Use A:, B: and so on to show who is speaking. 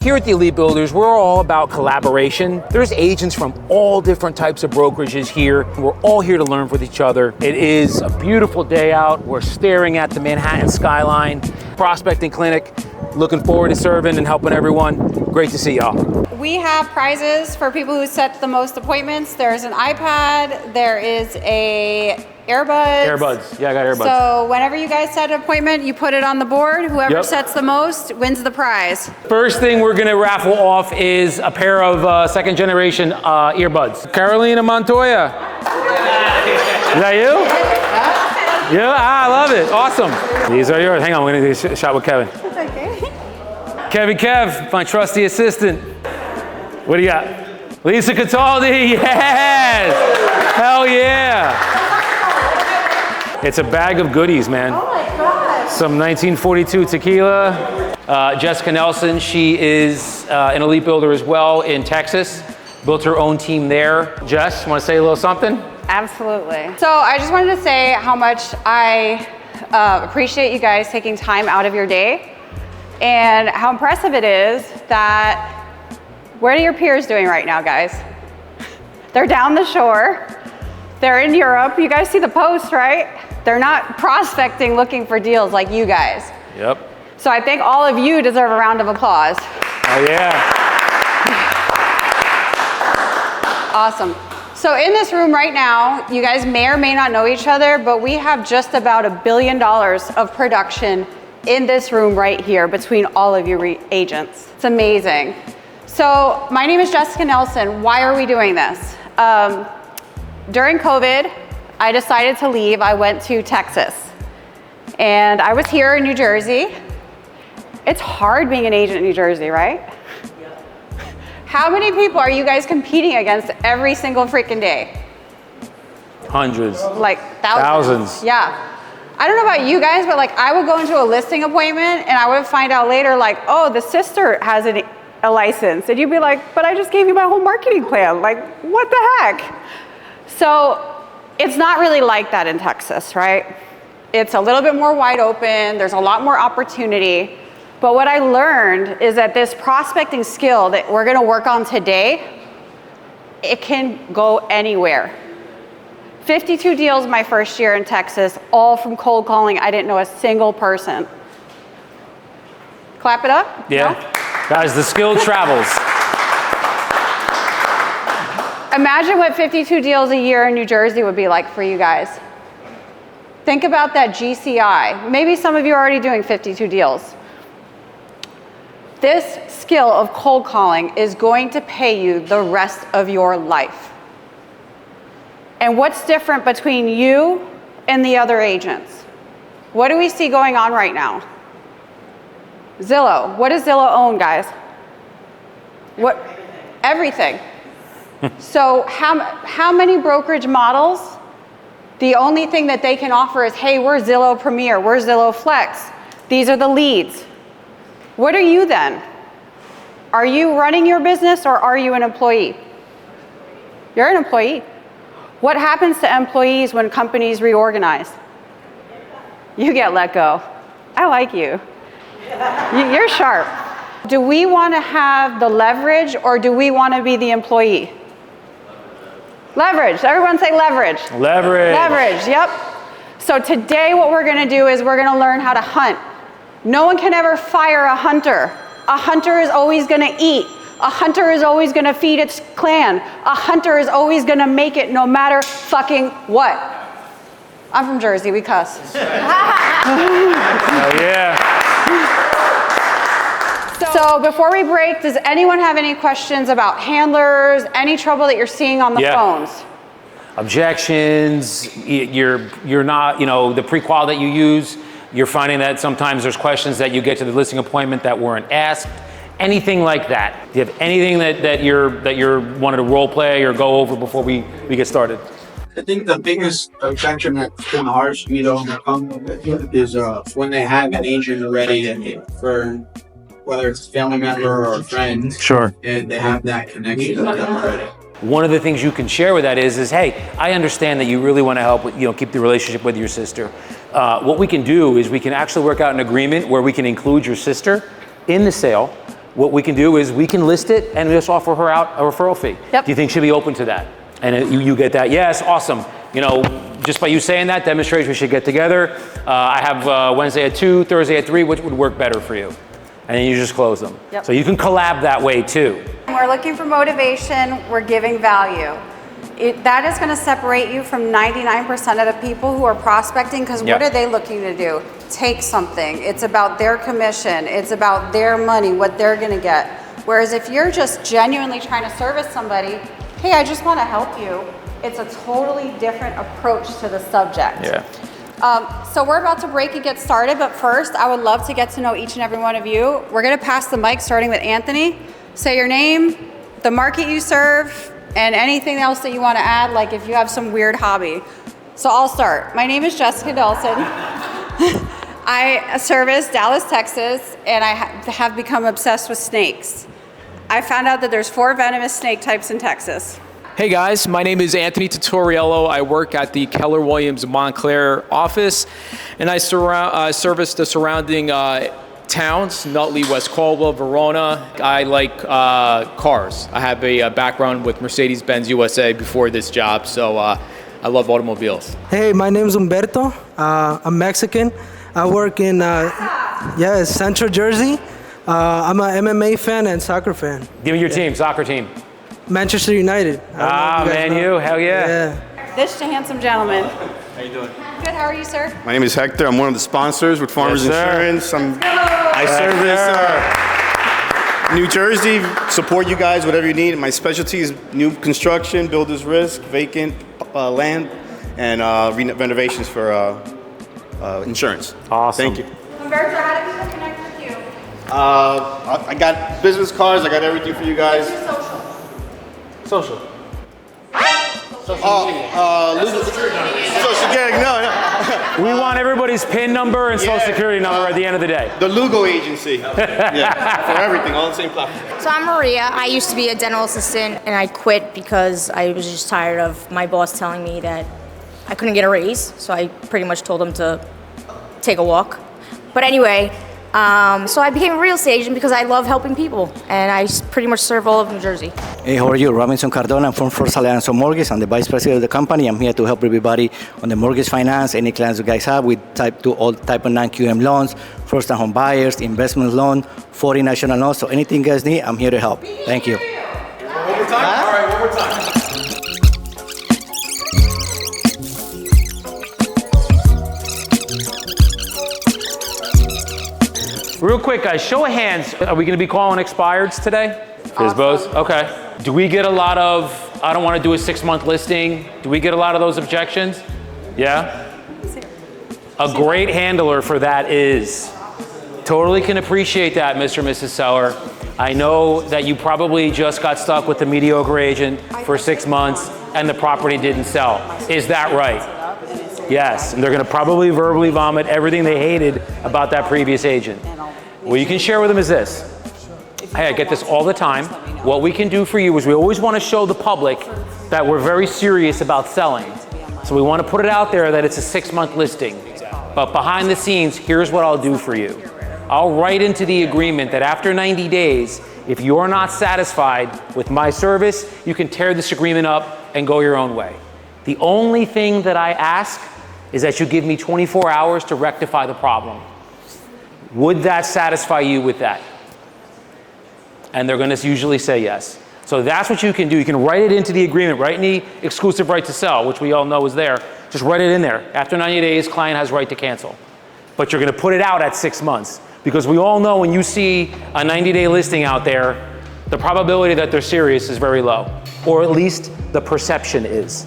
A: Here at the Elite Builders, we're all about collaboration. There's agents from all different types of brokerages here. We're all here to learn with each other. It is a beautiful day out. We're staring at the Manhattan skyline. Prospecting clinic. Looking forward to serving and helping everyone. Great to see y'all.
B: We have prizes for people who set the most appointments. There's an iPad. There is a earbuds.
A: Earbuds. Yeah, I got earbuds.
B: So whenever you guys set an appointment, you put it on the board. Whoever sets the most wins the prize.
A: First thing we're gonna raffle off is a pair of second generation earbuds. Carolina Montoya. Is that you? Yeah, I love it. Awesome. These are yours. Hang on, we're gonna do a shot with Kevin.
B: That's okay.
A: Kev, my trusty assistant. What do you got? Lisa Cataldi, yes! Hell yeah! It's a bag of goodies, man.
B: Oh my gosh.
A: Some 1942 tequila. Jessica Nelson, she is an Elite Builder as well in Texas. Built her own team there. Jess, want to say a little something?
B: Absolutely. So I just wanted to say how much I appreciate you guys taking time out of your day and how impressive it is that, what are your peers doing right now, guys? They're down the shore. They're in Europe. You guys see the post, right? They're not prospecting looking for deals like you guys.
A: Yep.
B: So I think all of you deserve a round of applause.
A: Oh yeah.
B: Awesome. So in this room right now, you guys may or may not know each other, but we have just about $1 billion of production in this room right here between all of your agents. It's amazing. So my name is Jessica Nelson. Why are we doing this? During COVID, I decided to leave. I went to Texas and I was here in New Jersey. It's hard being an agent in New Jersey, right? Yeah. How many people are you guys competing against every single freaking day?
A: Hundreds.
B: Like thousands. Yeah. I don't know about you guys, but like I would go into a listing appointment and I would find out later like, oh, the sister has a license. And you'd be like, but I just gave you my whole marketing plan. Like, what the heck? So it's not really like that in Texas, right? It's a little bit more wide open. There's a lot more opportunity. But what I learned is that this prospecting skill that we're gonna work on today, it can go anywhere. 52 deals my first year in Texas, all from cold calling. I didn't know a single person. Clap it up?
A: Yeah. No? Guys, the skill travels.
B: Imagine what 52 deals a year in New Jersey would be like for you guys. Think about that GCI. Maybe some of you are already doing 52 deals. This skill of cold calling is going to pay you the rest of your life. And what's different between you and the other agents? What do we see going on right now? Zillow. What does Zillow own, guys? What? Everything. So how many brokerage models, the only thing that they can offer is, hey, we're Zillow Premier, we're Zillow Flex. These are the leads. What are you then? Are you running your business or are you an employee? You're an employee. What happens to employees when companies reorganize? You get let go. I like you. You're sharp. Do we want to have the leverage or do we want to be the employee? Leverage. Everyone say leverage.
A: Leverage.
B: Leverage, yep. So today what we're going to do is we're going to learn how to hunt. No one can ever fire a hunter. A hunter is always going to eat. A hunter is always going to feed its clan. A hunter is always going to make it no matter fucking what. I'm from Jersey, we cuss.
A: Oh yeah.
B: So before we break, does anyone have any questions about handlers, any trouble that you're seeing on the phones?
A: Objections, you're not, the pre-qual that you use, you're finding that sometimes there's questions that you get to the listing appointment that weren't asked. Anything like that? Do you have anything that you're wanting to role play or go over before we get started?
C: I think the biggest objection that's kind of hard for me to overcome is when they have an agent already for whether it's a family member or a friend.
A: Sure.
C: And they have that connection with them already.
A: One of the things you can share with that is hey, I understand that you really want to help with, keep the relationship with your sister. What we can do is we can actually work out an agreement where we can include your sister in the sale. what we can do is we can list it and just offer her out a referral fee.
B: Yep.
A: Do you think she'll be open to that? And you get that? Yes, awesome. You know, just by you saying that demonstrates we should get together. I have Wednesday at 2, Thursday at 3, which would work better for you? And then you just close them.
B: Yep.
A: So you can collab that way too.
B: We're looking for motivation, we're giving value. That is going to separate you from 99% of the people who are prospecting, because
A: Yep.
B: what are they looking to do? Take something. It's about their commission. It's about their money, what they're going to get. Whereas if you're just genuinely trying to service somebody, hey, I just want to help you, it's a totally different approach to the subject.
A: Yeah.
B: So we're about to break and get started, but first I would love to get to know each and every one of you. We're going to pass the mic starting with Anthony. Say your name, the market you serve, and anything else that you want to add, like if you have some weird hobby. So I'll start. My name is Jessica Dawson. I service Dallas, Texas, and I have become obsessed with snakes. I found out that there's 4 venomous snake types in Texas.
D: Hey guys, my name is Anthony Tutoriello. I work at the Keller Williams Montclair office, and I service the surrounding towns, Nutley, West Caldwell, Verona. I like cars. I have a background with Mercedes-Benz USA before this job, so I love automobiles.
E: Hey, my name is Humberto. I'm Mexican. I work in Central Jersey. I'm an MMA fan and soccer fan.
A: Give me your team, soccer team.
E: Manchester United.
A: Man, you, hell yeah.
B: This is a handsome gentleman.
F: How you doing?
B: Good, how are you, sir?
F: My name is Hector. I'm one of the sponsors with Farmers
A: Yes, sir.
F: Insurance. I service New Jersey, support you guys, whatever you need. My specialty is new construction, builder's risk, vacant land, and renovations for insurance.
A: Awesome.
F: Thank you.
B: Humberto, how do people connect with you?
F: I got business cards. I got everything for you guys.
B: What's your social?
F: Social. Social Security, no.
A: We want everybody's PIN number and social security number at the end of the day.
F: The Lugo agency. Yeah, for everything, all on the same platform.
G: So I'm Maria. I used to be a dental assistant, and I quit because I was just tired of my boss telling me that I couldn't get a raise. So I pretty much told him to take a walk. But anyway, so I became a real estate agent because I love helping people, and I pretty much serve all of New Jersey.
H: Hey, how are you? Robinson Cardona. I'm from First Alliance of Mortgage. I'm the vice president of the company. I'm here to help everybody on the mortgage finance. Any clients you guys have, we do all type of non-QM loans, first-time home buyers, investment loan, 40 national loans. So anything you guys need, I'm here to help. Thank you.
F: One more time? All right, one more time.
A: Real quick, guys, show of hands. Are we going to be calling expireds today? Fizbos? Okay. Do we get a lot of, I don't want to do a 6-month listing? Do we get a lot of those objections? Yeah? A great handler for that is. Totally can appreciate that, Mr. and Mrs. Seller. I know that you probably just got stuck with a mediocre agent for 6 months and the property didn't sell. Is that right? Yes, and they're going to probably verbally vomit everything they hated about that previous agent. What you can share with them is this. Hey, I get this all the time. What we can do for you is we always want to show the public that we're very serious about selling. So we want to put it out there that it's a 6-month listing. But behind the scenes, here's what I'll do for you. I'll write into the agreement that after 90 days, if you're not satisfied with my service, you can tear this agreement up and go your own way. The only thing that I ask is that you give me 24 hours to rectify the problem. Would that satisfy you with that? And they're going to usually say yes. So that's what you can do. You can write it into the agreement, write in the exclusive right to sell, which we all know is there. Just write it in there. After 90 days, client has right to cancel. But you're going to put it out at 6 months. Because we all know when you see a 90-day listing out there, the probability that they're serious is very low. Or at least the perception is.